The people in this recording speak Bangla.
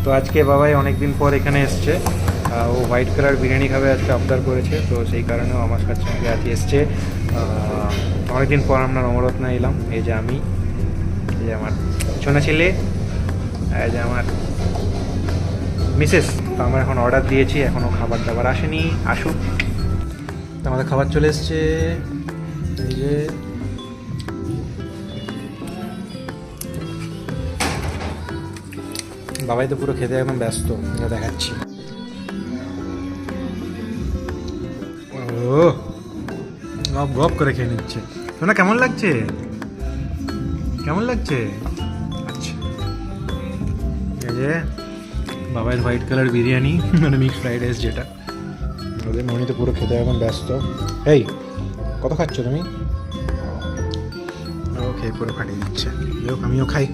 তো আজকে বাবাই অনেকদিন পর এখানে এসছে, ও হোয়াইট কালার বিরিয়ানি খাবে আজকে আবদার করেছে, তো সেই কারণেও আমার কাছে সঙ্গে আজকে এসছে। অনেকদিন পর আমরা নবরত্ন এলাম। এই যে আমি, এই যে আমার ছোনা ছেলে, এই যে আমার মিসেস। তো আমরা এখন অর্ডার দিয়েছি, এখনও খাবার দাবার আসেনি, আসুক। তো আমাদের খাবার চলে এসছে। এই যে বাবাই তো পুরো খেতে একদম ব্যস্ত, এটা দেখাচ্ছি। ও গপ গপ করে খেয়ে নিচ্ছে। শোনা কেমন লাগছে, কেমন লাগছে? আচ্ছা, এই যে বাবাইয়ের হোয়াইট কালার বিরিয়ানি, মানে মিক্স ফ্রাইড রাইস যেটা। ওদের ননি তো পুরো খেতে এখন ব্যস্ত। এই কত খাচ্ছ তুমি? ও খেয়ে পুরো ফাটিয়ে দিচ্ছে। আমিও খাই।